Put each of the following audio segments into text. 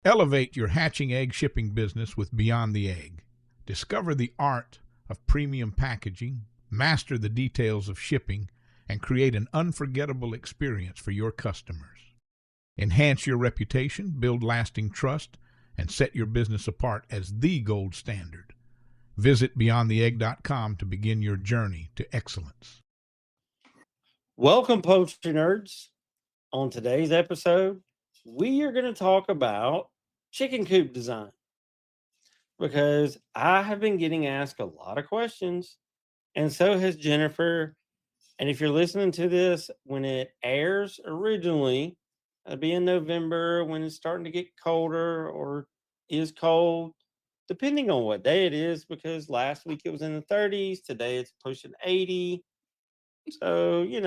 Elevate your hatching egg shipping business with Beyond the Egg. Discover the art of premium packaging, master the details of shipping, and create an unforgettable experience for your customers. Enhance your reputation, build lasting trust, and set your business apart as the gold standard. Visit beyondtheegg.com to begin your journey to excellence. Welcome, poultry nerds. On today's episode, we are going to talk about chicken coop design because I have been getting asked a lot of questions, and so has Jennifer. And if you're listening to this when it airs originally, it'll be in November when it's starting to get colder or is cold, depending on what day it is, because last week it was in the 30s, today it's pushing 80. So, you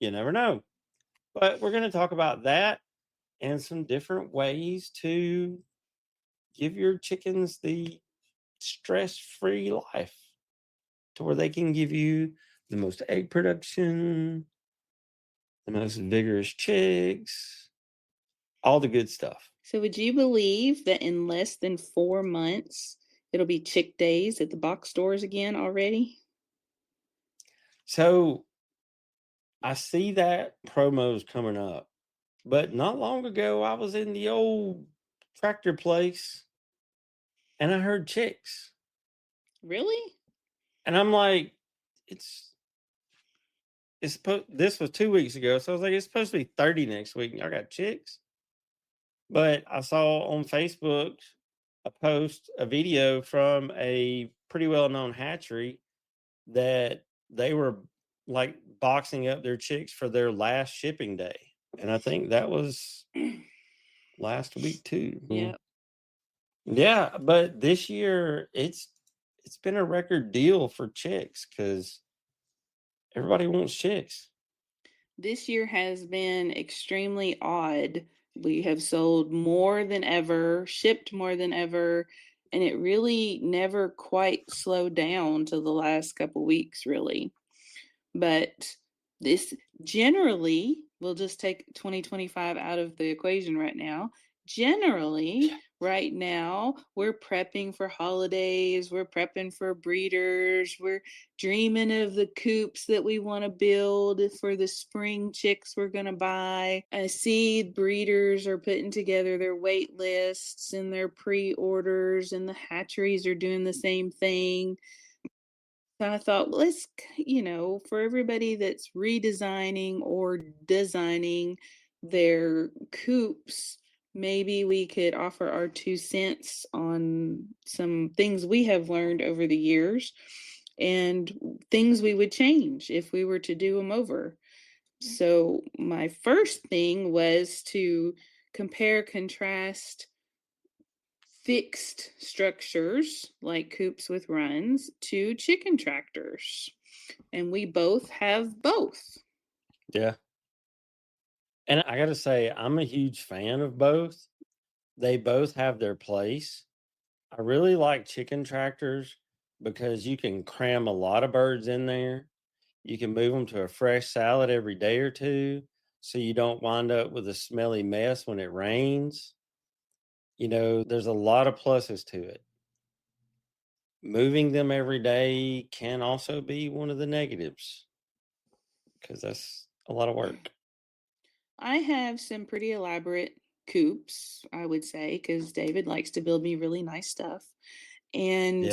never know. But we're going to talk about that and some different ways to give your chickens the stress-free life to where they can give you the most egg production, the most vigorous chicks, all the good stuff. So would you believe that in less than 4 months, it'll be chick days at the box stores again already? So I see that promos coming up, but not long ago I was in the old tractor place and I heard chicks. Really? And I'm like, this was 2 weeks ago, so I was like, it's supposed to be 30 next week. And y'all got chicks. But I saw on Facebook a video from a pretty well-known hatchery that they were like boxing up their chicks for their last shipping day. And I think that was last week too. Yeah. Yeah, but this year it's been a record deal for chicks because everybody wants chicks. This year has been extremely odd. We have sold more than ever, shipped more than ever, and it really never quite slowed down to the last couple weeks, really. But this generally, we'll just take 2025 out of the equation right now. Generally, right now, we're prepping for holidays, we're prepping for breeders, we're dreaming of the coops that we want to build for the spring chicks we're going to buy. I see breeders are putting together their wait lists and their pre-orders, and the hatcheries are doing the same thing. So I thought, let's, for everybody that's redesigning or designing their coops, maybe we could offer our 2 cents on some things we have learned over the years and things we would change if we were to do them over. So my first thing was to compare, contrast fixed structures like coops with runs to chicken tractors. And we both have both. Yeah. And I got to say, I'm a huge fan of both. They both have their place. I really like chicken tractors because you can cram a lot of birds in there. You can move them to a fresh salad every day or two so you don't wind up with a smelly mess when it rains. There's a lot of pluses to it. Moving them every day can also be one of the negatives because that's a lot of work. I have some pretty elaborate coops, I would say, because David likes to build me really nice stuff. And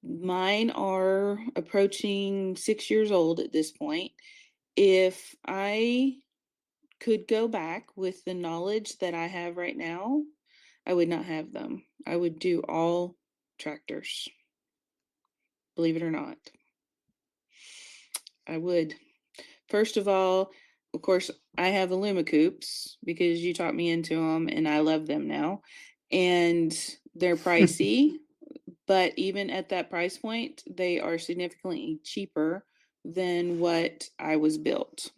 mine are approaching 6 years old at this point. If I could go back with the knowledge that I have right now, I would not have them. I would do all tractors. Believe it or not. I would. First of all, of course, I have Illuma coops because you taught me into them and I love them now. And they're pricey, but even at that price point, they are significantly cheaper than what I was built.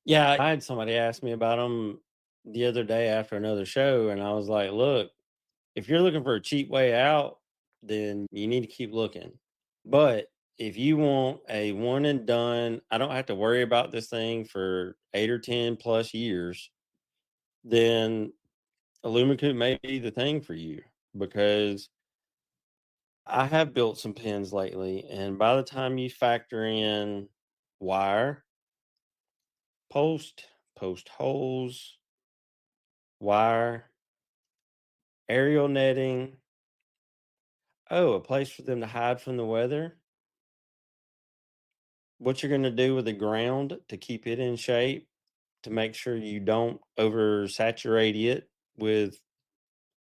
Yeah, I had somebody ask me about them the other day after another show, and I was like, look, if you're looking for a cheap way out, then you need to keep looking. But if you want a one and done, I don't have to worry about this thing for 8 or 10 plus years, then aluminum coop may be the thing for you, because I have built some pens lately, and by the time you factor in wire, post holes, wire, aerial netting, a place for them to hide from the weather, what you're going to do with the ground to keep it in shape, to make sure you don't oversaturate it with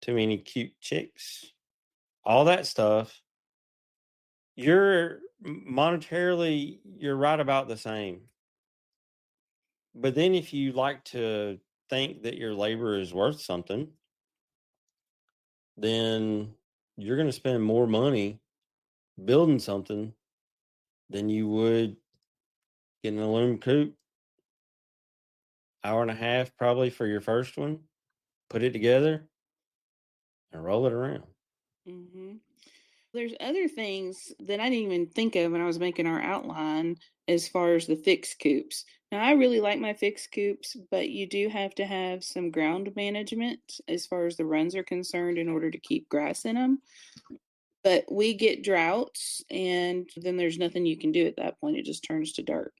too many cute chicks, all that stuff, you're monetarily, you're right about the same. But then if you like to think that your labor is worth something, then you're going to spend more money building something than you would get an aluminum coop. Hour and a half probably for your first one. Put it together and roll it around. Mm-hmm. There's other things that I didn't even think of when I was making our outline as far as the fixed coops. Now, I really like my fixed coops, but you do have to have some ground management as far as the runs are concerned in order to keep grass in them. But we get droughts, and then there's nothing you can do at that point. It just turns to dirt.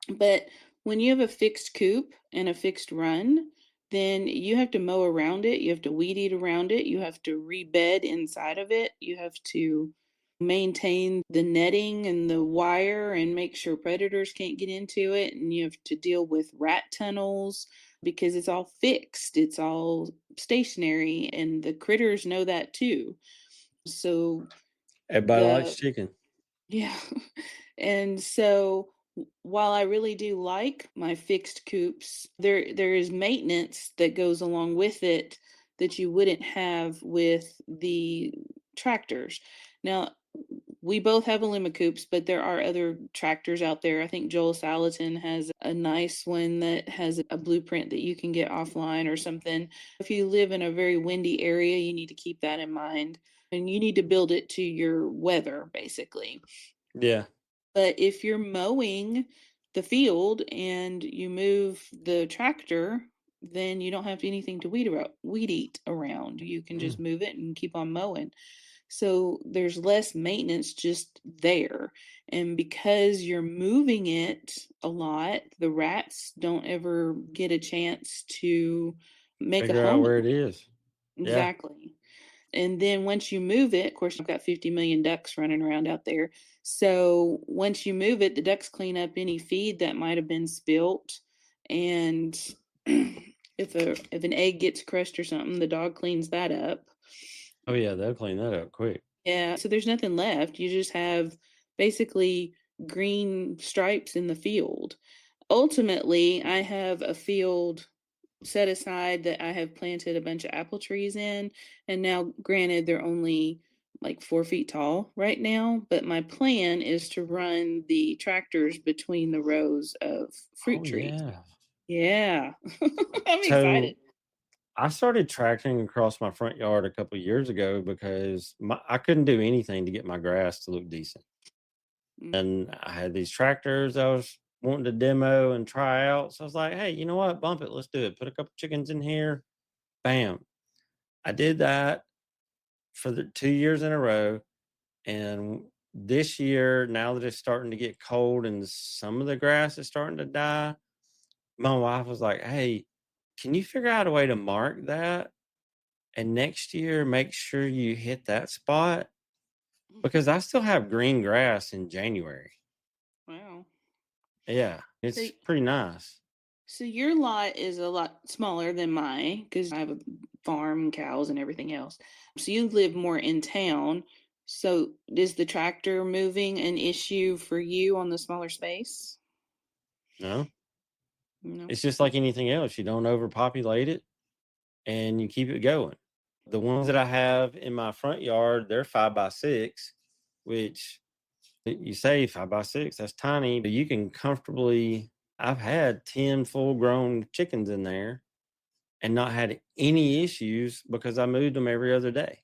But when you have a fixed coop and a fixed run, then you have to mow around it. You have to weed eat around it. You have to rebed inside of it. You have to maintain the netting and the wire and make sure predators can't get into it. And you have to deal with rat tunnels because it's all fixed, it's all stationary, and the critters know that too. So Everybody likes chicken. yeah. And so while I really do like my fixed coops, there is maintenance that goes along with it that you wouldn't have with the tractors. Now, we both have Alima coops, but there are other tractors out there. I think Joel Salatin has a nice one that has a blueprint that you can get offline or something. If you live in a very windy area, you need to keep that in mind. And you need to build it to your weather, basically. Yeah. But if you're mowing the field and you move the tractor, then you don't have anything to weed eat around. You can just move it and keep on mowing. So there's less maintenance just there. And because you're moving it a lot, the rats don't ever get a chance to make Figure a out home. where it is. Exactly. And then once you move it, of course, I've got 50 million ducks running around out there. So once you move it, the ducks clean up any feed that might have been spilt. And if an egg gets crushed or something, the dog cleans that up. Oh yeah, they'll clean that up quick. Yeah. So there's nothing left. You just have basically green stripes in the field. Ultimately, I have a field set aside that I have planted a bunch of apple trees in. And now, granted, they're only like 4 feet tall right now, but my plan is to run the tractors between the rows of fruit trees. Yeah. I'm excited. I started tractoring across my front yard a couple of years ago because I couldn't do anything to get my grass to look decent. And I had these tractors I was wanting to demo and try out. So I was like, hey, you know what? Bump it. Let's do it. Put a couple chickens in here. Bam. I did that for the 2 years in a row. And this year, now that it's starting to get cold and some of the grass is starting to die, my wife was like, hey, can you figure out a way to mark that? And next year, make sure you hit that spot, because I still have green grass in January. Wow. Yeah, it's pretty nice. So your lot is a lot smaller than mine because I have a farm, cows, and everything else. So you live more in town. So is the tractor moving an issue for you on the smaller space? No, No. it's just like anything else. You don't overpopulate it and you keep it going. The ones that I have in my front yard, they're 5x6, which you say 5x6, that's tiny, but you can comfortably. I've had 10 full grown chickens in there and not had any issues because I moved them every other day.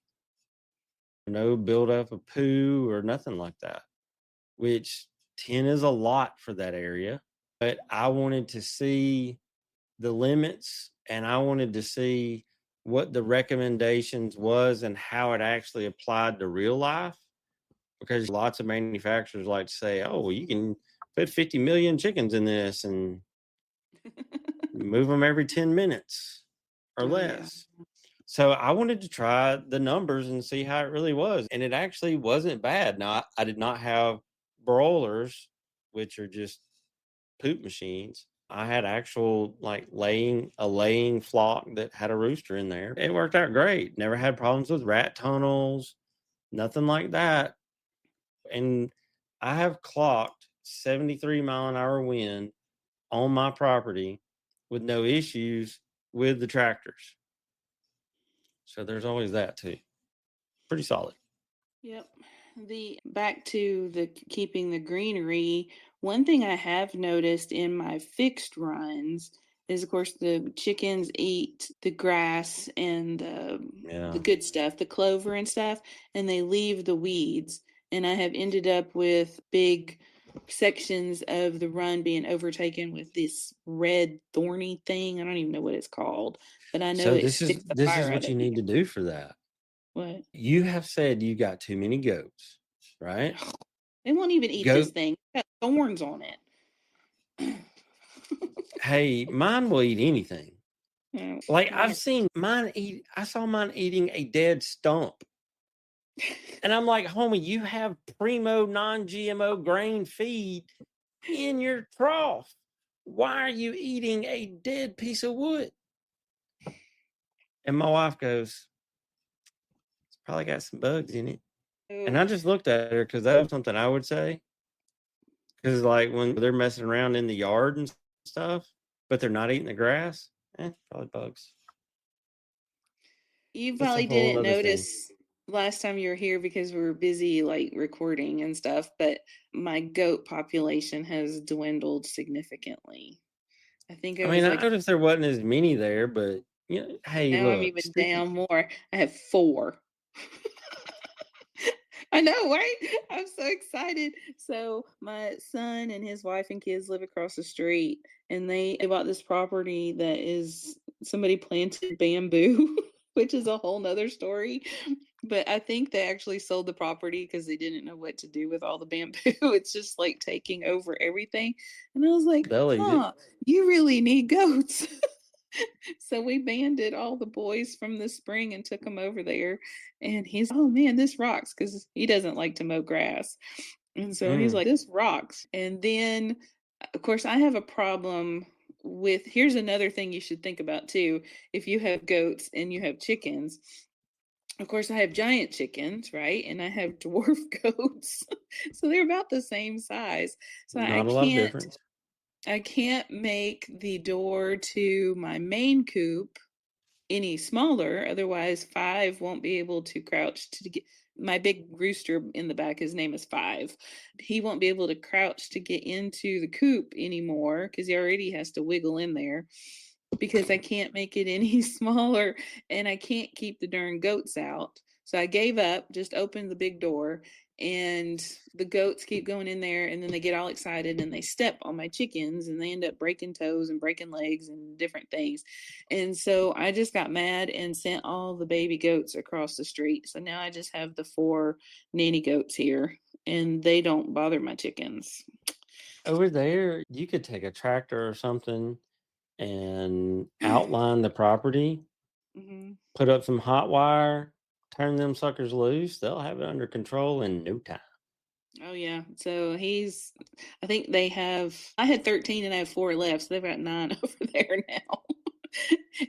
No buildup of poo or nothing like that, which 10 is a lot for that area. But I wanted to see the limits and I wanted to see what the recommendations was and how it actually applied to real life. Because lots of manufacturers like to say, oh, well, you can put 50 million chickens in this and move them every 10 minutes or less. Yeah. So I wanted to try the numbers and see how it really was. And it actually wasn't bad. Now, I did not have broilers, which are just poop machines. I had actual laying flock that had a rooster in there. It worked out great. Never had problems with rat tunnels, nothing like that. And I have clocked 73 mile an hour wind on my property with no issues with the tractors. So there's always that too. Pretty solid. Yep. Back to the keeping the greenery, one thing I have noticed in my fixed runs is, of course, the chickens eat the grass and the good stuff, the clover and stuff, and they leave the weeds. And I have ended up with big sections of the run being overtaken with this red thorny thing. I don't even know what it's called, but I know so this is what you need to do for that. What? You have said you got too many goats, right? They won't even eat this thing. It's got thorns on it. Hey, mine will eat anything. Like Yeah. I've seen mine eat. I saw mine eating a dead stump. And I'm like, homie, you have primo non-GMO grain feed in your trough. Why are you eating a dead piece of wood? And my wife goes, it's probably got some bugs in it. And I just looked at her because that was something I would say. Because like when they're messing around in the yard and stuff, but they're not eating the grass, probably bugs. You probably didn't notice last time you were here because we were busy like recording and stuff, but my goat population has dwindled significantly. I think I noticed there wasn't as many there, but hey, now look, I'm even down more. I have 4. I know, right? I'm so excited. So my son and his wife and kids live across the street, and they bought this property that is somebody planted bamboo, which is a whole nother story. But I think they actually sold the property because they didn't know what to do with all the bamboo. It's just like taking over everything. And I was like, you really need goats. So we banded all the boys from the spring and took them over there. And he's, oh man, this rocks, because he doesn't like to mow grass. And so he's like, this rocks. And then, of course, I have a problem with, here's another thing you should think about too. If you have goats and you have chickens, of course, I have giant chickens, right? And I have dwarf goats. So they're about the same size. So not a lot of difference. I can't make the door to my main coop any smaller. Otherwise, 5 won't be able to crouch to get my big rooster in the back. His name is 5. He won't be able to crouch to get into the coop anymore because he already has to wiggle in there, because I can't make it any smaller and I can't keep the darn goats out. So I gave up, just opened the big door, and the goats keep going in there, and then they get all excited and they step on my chickens and they end up breaking toes and breaking legs and different things. And so I just got mad and sent all the baby goats across the street. So now I just have the 4 nanny goats here, and they don't bother my chickens. Over there, you could take a tractor or something and outline the property, put up some hot wire, turn them suckers loose. They'll have it under control in no time. Oh yeah. So I think I had 13 and I have 4 left. So they've got 9 over there now.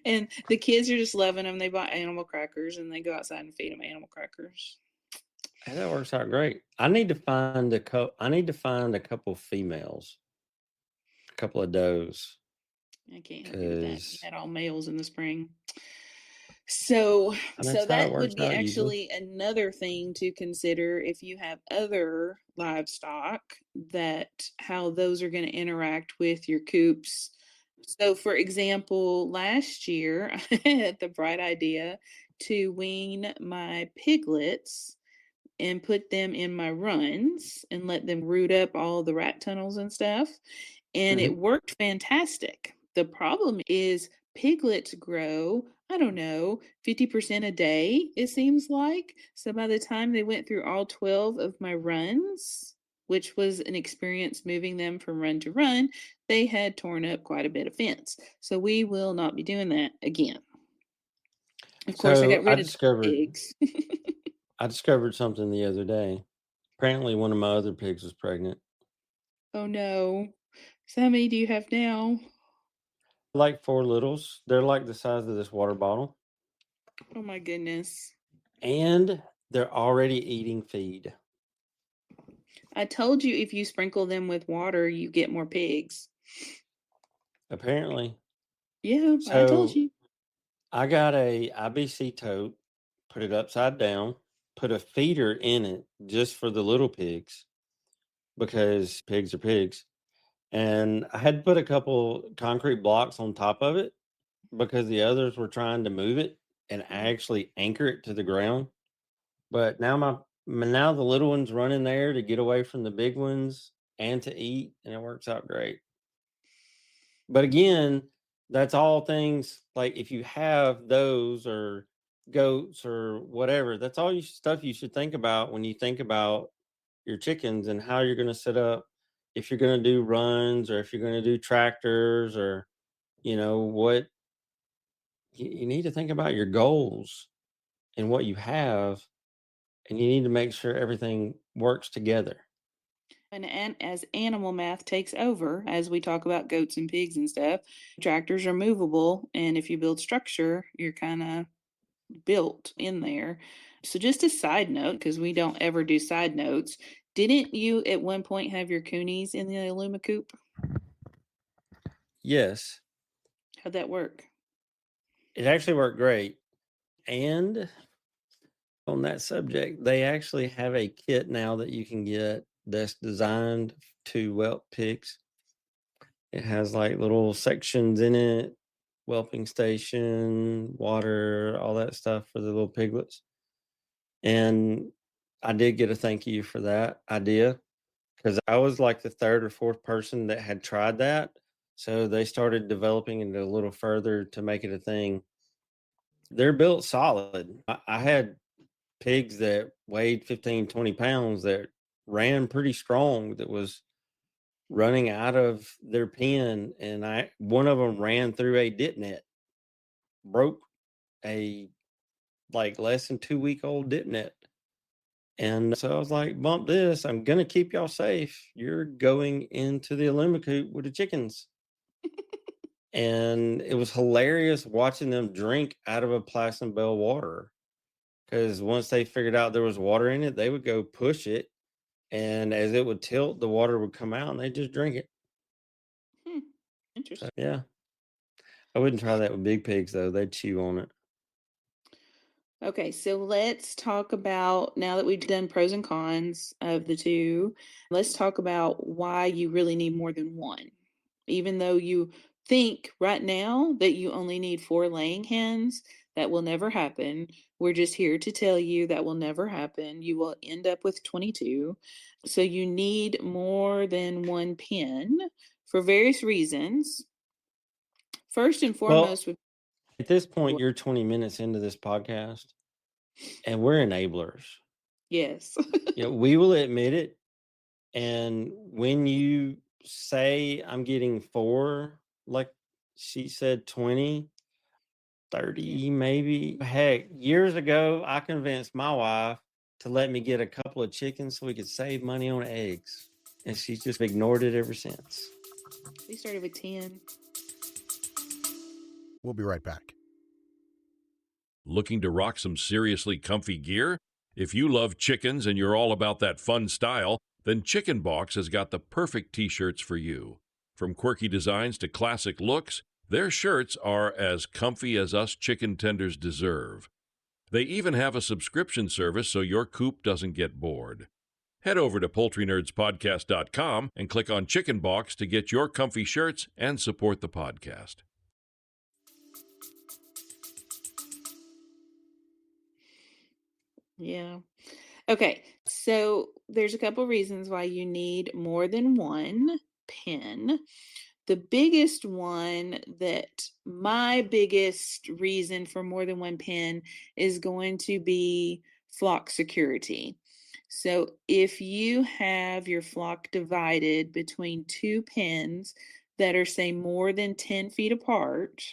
And the kids are just loving them. They buy animal crackers and they go outside and feed them animal crackers. Hey, that works out great. I need to find a couple females, a couple of does. I can't help you with that. You had all males in the spring. So that would be actually another thing to consider if you have other livestock, how those are going to interact with your coops. So for example, last year I had the bright idea to wean my piglets and put them in my runs and let them root up all the rat tunnels and stuff. And it worked fantastic. The problem is Piglets grow, I don't know, 50% a day, it seems like. So by the time they went through all 12 of my runs, which was an experience moving them from run to run, they had torn up quite a bit of fence. So we will not be doing that again. Of course, I So got rid of the pigs. I discovered something the other day. Apparently, one of my other pigs was pregnant. Oh no. So how many do you have now? Like 4 littles. They're like the size of this water bottle. Oh my goodness. And they're already eating feed. I told you if you sprinkle them with water, you get more pigs. Apparently. Yeah, I told So you. I got a IBC tote, put it upside down, put a feeder in it just for the little pigs because pigs are pigs. And I had to put a couple concrete blocks on top of it because the others were trying to move it and actually anchor it to the ground. But now the little ones run in there to get away from the big ones and to eat, and it works out great. But again, that's all things like if you have those or goats or whatever, that's all stuff you should think about when you think about your chickens and how you're going to set up if you're going to do runs or if you're going to do tractors or what you need to think about your goals and what you have, and you need to make sure everything works together. And as animal math takes over, as we talk about goats and pigs and stuff, tractors are movable. And if you build structure, you're kind of built in there. So, just a side note, because we don't ever do side notes, didn't you at one point have your coonies in the Illuma coop? Yes, How'd that work? it actually worked great. And on that subject, they actually have a kit now that you can get that's designed to whelp pigs. It has like little sections in it, whelping station, water, all that stuff for the little piglets. And I did get a thank you for that idea because I was like the third or fourth person that had tried that. So they started developing it a little further to make it a thing. They're built solid. I had pigs that weighed 15, 20 pounds that ran pretty strong, that was running out of their pen. And one of them ran through a dip net, broke a like less than 2 week old dip net. And so I was like, bump this. I'm going to keep y'all safe. You're going into the Illuma coop with the chickens. And it was hilarious watching them drink out of a Plasson Bell water. Because once they figured out there was water in it, they would go push it. And as it would tilt, the water would come out and they just drink it. Interesting. So, yeah. I wouldn't try that with big pigs, though. They'd chew on it. Okay, so let's talk about, now that we've done pros and cons of the two, let's talk about why you really need more than one. Even though you think right now that you only need 4 laying hens, that will never happen. We're just here to tell you that will never happen. You will end up with 22. So you need more than one pen for various reasons. First and Well, foremost, at this point, you're 20 minutes into this podcast, and we're enablers. yes. We will admit it. And when you say I'm getting 4, like she said, 20, 30, maybe. Heck, years ago, I convinced my wife to let me get a couple of chickens so we could save money on eggs. And she's just ignored it ever since. We started with 10. We'll be right back. Looking to rock some seriously comfy gear? If you love chickens and you're all about that fun style, then Chicken Box has got the perfect t-shirts for you. From quirky designs to classic looks, their shirts are as comfy as us chicken tenders deserve. They even have a subscription service so your coop doesn't get bored. Head over to PoultryNerdsPodcast.com and click on Chicken Box to get your comfy shirts and support the podcast. Yeah. Okay. So there's a couple reasons why you need more than one pen. The biggest one that my biggest reason for more than one pen is going to be flock security. So if you have your flock divided between two pens that are, say, more than 10 feet apart,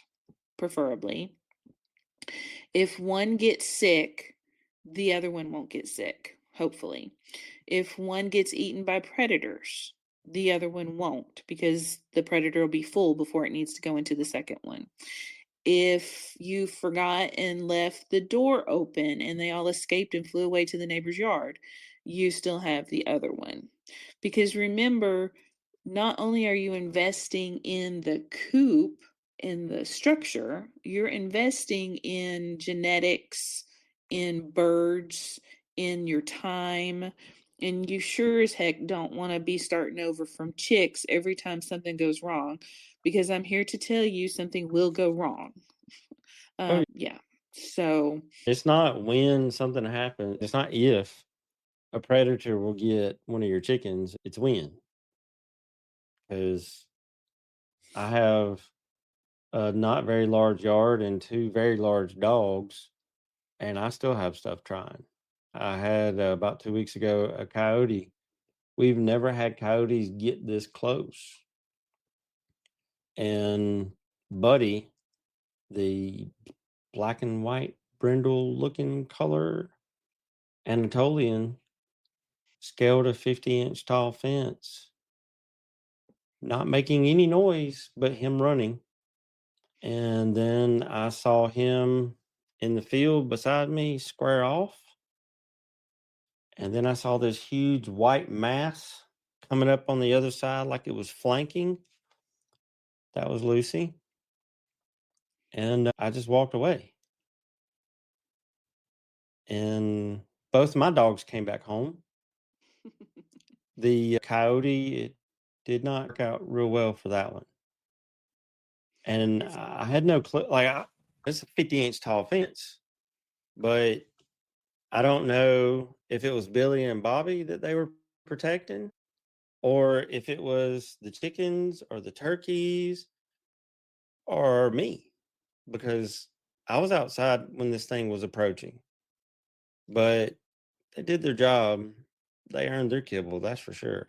preferably, if one gets sick, the other one won't get sick, hopefully. If one gets eaten by predators, the other one won't, because the predator will be full before it needs to go into the second one. If you forgot and left the door open and they all escaped and flew away to the neighbor's yard, you still have the other one. Because remember, not only are you investing in the coop, in the structure, you're investing in genetics, in birds, in your time. And you sure as heck don't want to be starting over from chicks every time something goes wrong, because I'm here to tell you something will go wrong. Yeah. So It's not when something happens. It's not if a predator will get one of your chickens. It's when. Because I have a not very large yard and two very large dogs, and I still have stuff trying. I had about 2 weeks ago a coyote. We've never had coyotes get this close. And Buddy, the black and white brindle looking color Anatolian, scaled a 50-inch tall fence, not making any noise but him running. And then I saw him in the field beside me square off. And then I saw this huge white mass coming up on the other side like it was flanking. That was Lucy. And I just walked away. And both my dogs came back home. The coyote, it did not work out real well for that one. And I had no clue. It's a 50-inch tall fence, but I don't know if it was Billy and Bobby that they were protecting, or if it was the chickens or the turkeys or me, because I was outside when this thing was approaching. But they did their job. They earned their kibble, that's for sure.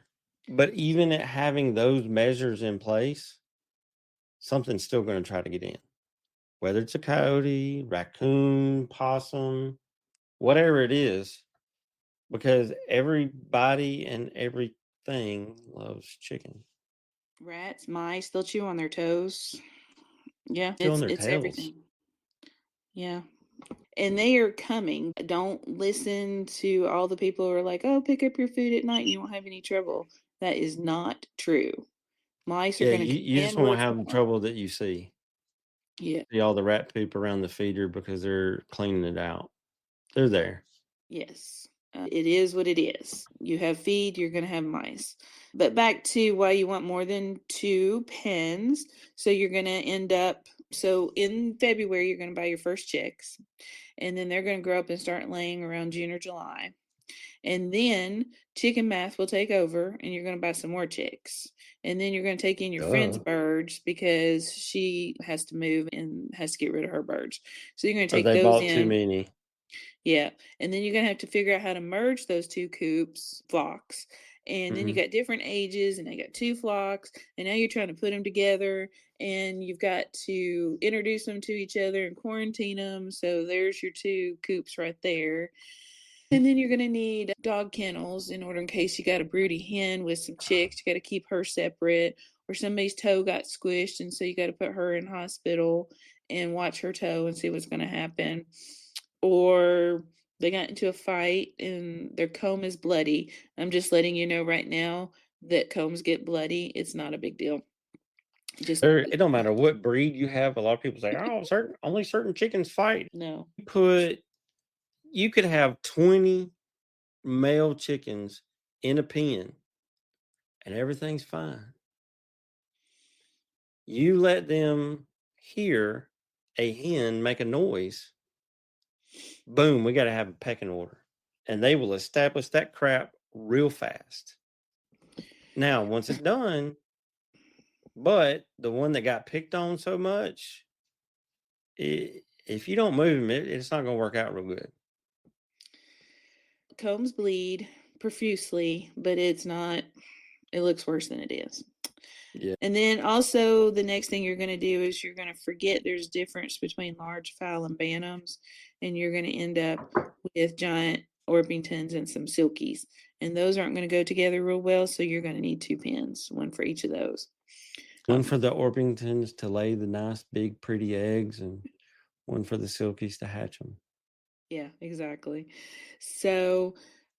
But even at having those measures in place, something's still going to try to get in. Whether it's a coyote, raccoon, possum, whatever it is, because everybody and everything loves chicken. rats, mice, they'll chew on their toes. Yeah, Chew on their it's tails. everything. Yeah. And they are coming. Don't listen to all the people who are like, oh, pick up your food at night and you won't have any trouble. That is not true. Mice are Yeah, going to you just come in won't with have the more. trouble that you see. Yeah. See all the rat poop around the feeder because they're cleaning it out. They're there. Yes. It is what it is. You have feed, you're going to have mice. But back to why you want more than two pens. So you're going to end up, so in February, you're going to buy your first chicks. And then they're going to grow up and start laying around June or July. And then chicken math will take over and you're going to buy some more chicks. And then you're going to take in your friend's birds because she has to move and has to get rid of her birds. So you're going to Or take they those bought too in. many. Yeah. And then you're going to have to figure out how to merge those two coops, flocks. And then you got different ages and they got two flocks. And now you're trying to put them together and you've got to introduce them to each other and quarantine them. So there's your two coops right there. And then you're going to need dog kennels in order in case you got a broody hen with some chicks. You got to keep her separate, or somebody's toe got squished, and so you got to put her in hospital and watch her toe and see what's going to happen. Or they got into a fight and their comb is bloody. I'm just letting you know right now that combs get bloody. It's not a big deal. It don't matter what breed you have. A lot of people say, "Oh, only certain chickens fight." No. You could have 20 male chickens in a pen, and everything's fine. You let them hear a hen make a noise, boom, we got to have a pecking order, and they will establish that crap real fast. Now, once it's done, But the one that got picked on so much, if you don't move him, it's not going to work out real good. Combs bleed profusely, but it looks worse than it is. Yeah. And then also the next thing you're going to do is you're going to forget there's difference between large fowl and bantams, and you're going to end up with giant Orpingtons and some silkies. And those aren't going to go together real well, so you're going to need 2 pens, one for each of those. One for the Orpingtons to lay the nice, big, pretty eggs, and one for the silkies to hatch them. Yeah, exactly. So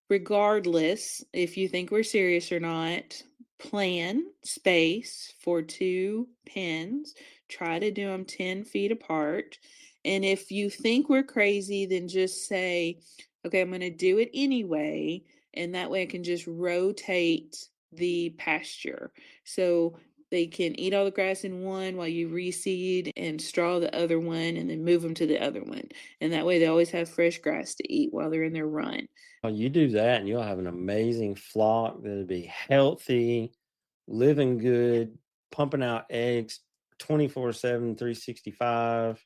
regardless, if you think we're serious or not, plan space for 2 pens. Try to do them 10 feet apart. And if you think we're crazy, then just say, okay, I'm going to do it anyway. And that way I can just rotate the pasture. So they can eat all the grass in one while you reseed and straw the other one and then move them to the other one. And that way they always have fresh grass to eat while they're in their run. You do that and you'll have an amazing flock that'll be healthy, living good, pumping out eggs 24/7, 365.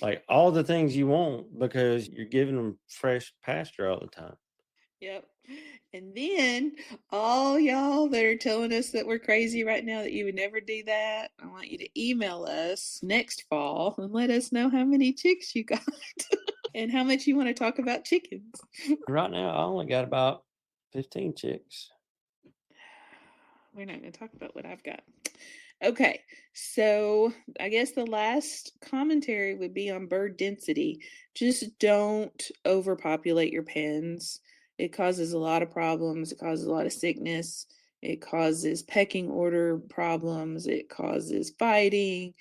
Like all the things you want because you're giving them fresh pasture all the time. Yep. And then all y'all that are telling us that we're crazy right now, that you would never do that, I want you to email us next fall and let us know how many chicks you got and how much you want to talk about chickens. Right now, I only got about 15 chicks. We're not going to talk about what I've got. Okay, so I guess the last commentary would be on bird density. Just don't overpopulate your pens. It causes a lot of problems. It causes a lot of sickness. It causes pecking order problems. It causes fighting.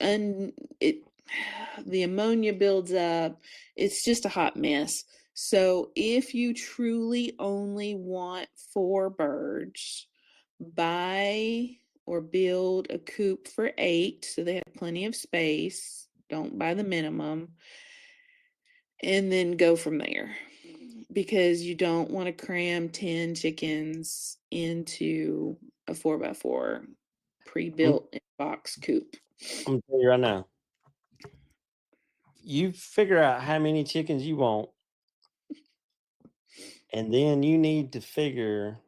And the ammonia builds up. It's just a hot mess. So if you truly only want 4 birds, buy or build a coop for 8 so they have plenty of space. Don't buy the minimum. And then go from there, because you don't want to cram 10 chickens into a 4x4 pre-built box coop. I'm going to tell you right now. You figure out how many chickens you want, and then you need to figure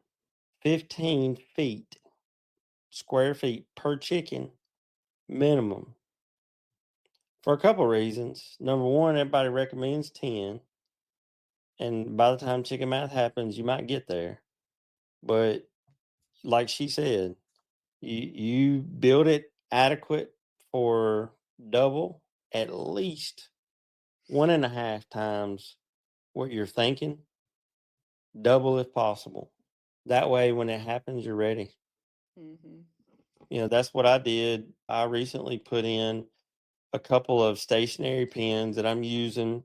15 feet, square feet per chicken minimum. For a couple reasons. Number one, everybody recommends 10. And by the time chicken math happens, you might get there. But like she said, you build it adequate for double, at least 1.5 times what you're thinking, double if possible. That way, when it happens, you're ready. That's what I did. I recently put in a couple of stationary pens that I'm using.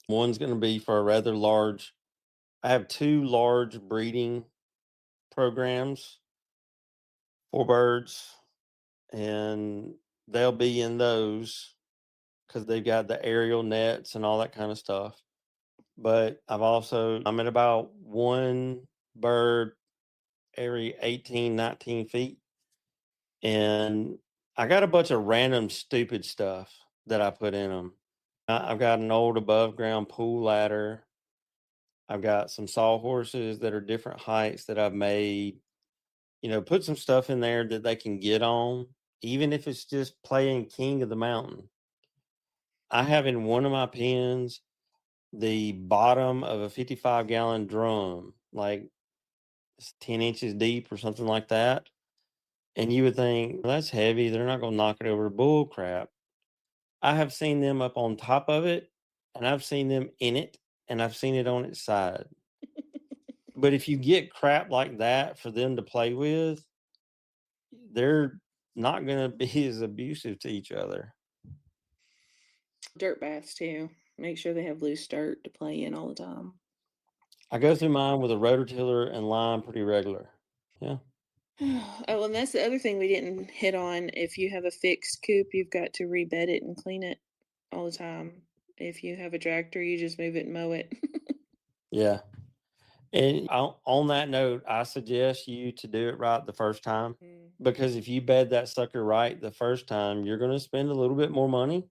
One's going to be for a rather large. I have 2 large breeding programs for birds, and they'll be in those because they've got the aerial nets and all that kind of stuff. But I'm at about 1 bird every 18, 19 feet. And I got a bunch of random stupid stuff that I put in them. I've got an old above ground pool ladder. I've got some sawhorses that are different heights that I've made. Put some stuff in there that they can get on, even if it's just playing King of the Mountain. I have in one of my pens the bottom of a 55-gallon drum, like it's 10 inches deep or something like that. And you would think, well, that's heavy. They're not going to knock it over. Bull crap. I have seen them up on top of it, and I've seen them in it, and I've seen it on its side. But if you get crap like that for them to play with, they're not going to be as abusive to each other. Dirt baths too. Make sure they have loose dirt to play in all the time. I go through mine with a rototiller and lime pretty regular. Yeah. Oh, and that's the other thing we didn't hit on. If you have a fixed coop, you've got to rebed it and clean it all the time. If you have a tractor, you just move it and mow it. Yeah. And on that note, I suggest you to do it right the first time. because if you bed that sucker right the first time, you're going to spend a little bit more money,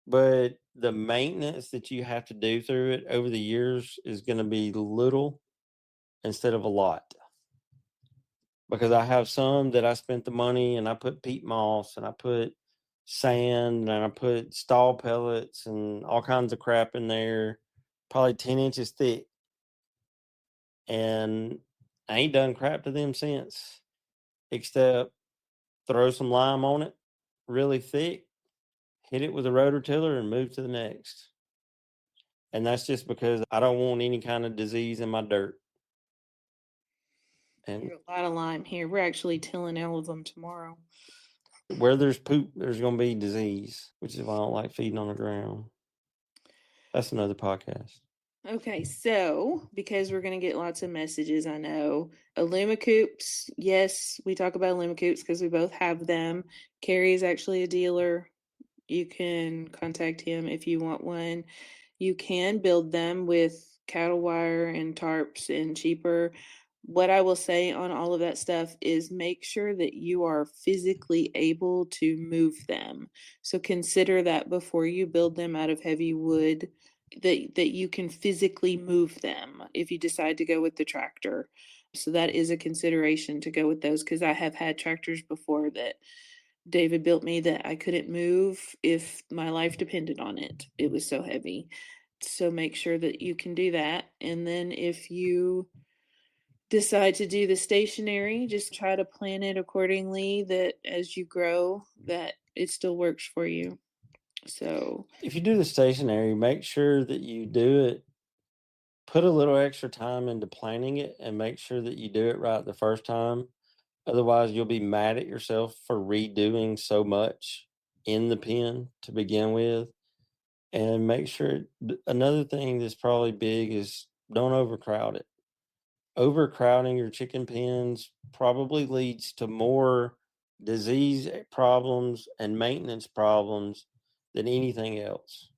but the maintenance that you have to do through it over the years is going to be little instead of a lot. Because I have some that I spent the money and I put peat moss and I put sand and I put stall pellets and all kinds of crap in there, probably 10 inches thick. And I ain't done crap to them since, except throw some lime on it really thick, hit it with a rototiller, and move to the next. And that's just because I don't want any kind of disease in my dirt. And There's a lot of lime here. We're actually tilling all of them tomorrow. where there's poop, there's going to be disease, which is why I don't like feeding on the ground. That's another podcast. Okay, so because we're going to get lots of messages, I know. Coops, yes, we talk about Coops because we both have them. Carrie is actually a dealer. You can contact him if you want one. You can build them with cattle wire and tarps and cheaper. What I will say on all of that stuff is make sure that you are physically able to move them. So consider that before you build them out of heavy wood, that you can physically move them if you decide to go with the tractor. So that is a consideration to go with those, because I have had tractors before that David built me that I couldn't move if my life depended on it. It was so heavy. So make sure that you can do that. And then if you decide to do the stationary, just try to plan it accordingly that as you grow, that it still works for you. So if you do the stationary, make sure that you do it, put a little extra time into planning it, and make sure that you do it right the first time. Otherwise, you'll be mad at yourself for redoing so much in the pen to begin with. And make sure, another thing that's probably big is don't overcrowd it. Overcrowding your chicken pens probably leads to more disease problems and maintenance problems than anything else.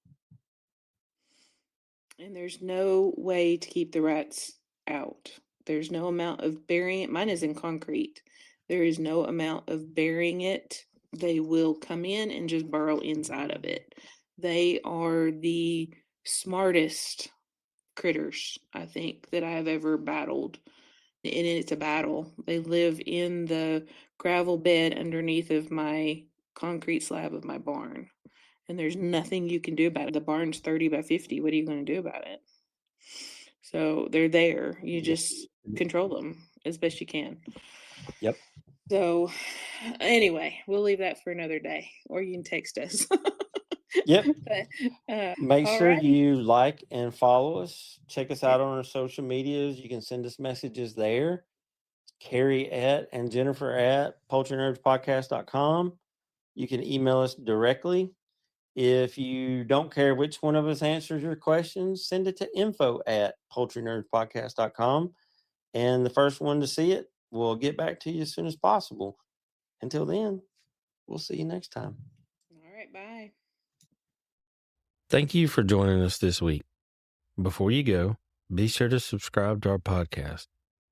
and there's no way to keep the rats out. There's no amount of burying it. Mine is in concrete. There is no amount of burying it. They will come in and just burrow inside of it. They are the smartest critters, I think, that I have ever battled. And it's a battle. They live in the gravel bed underneath of my concrete slab of my barn. And there's nothing you can do about it. The barn's 30 by 50. What are you going to do about it? So they're there. You just control them as best you can. Yep. So anyway, we'll leave that for another day, or you can text us. Yep. Make all sure right. you like and follow us. Check us out on our social medias. You can send us messages there. Carrie at and Jennifer at poultrynerdspodcast.com. You can email us directly. If you don't care which one of us answers your questions, send it to info@poultrynerdspodcast.com. And the first one to see it, we'll get back to you as soon as possible. Until then, we'll see you next time. All right. Bye. Thank you for joining us this week. Before you go, be sure to subscribe to our podcast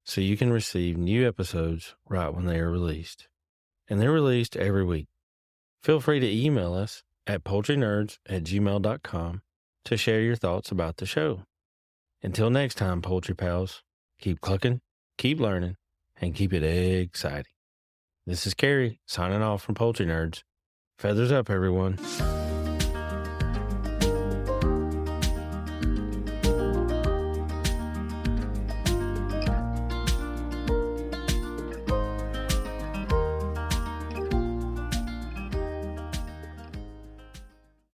so you can receive new episodes right when they are released. And they're released every week. Feel free to email us at poultrynerds@gmail.com to share your thoughts about the show. Until next time, Poultry Pals, keep clucking, keep learning, and keep it exciting. This is Carrie signing off from Poultry Nerds. Feathers up, everyone.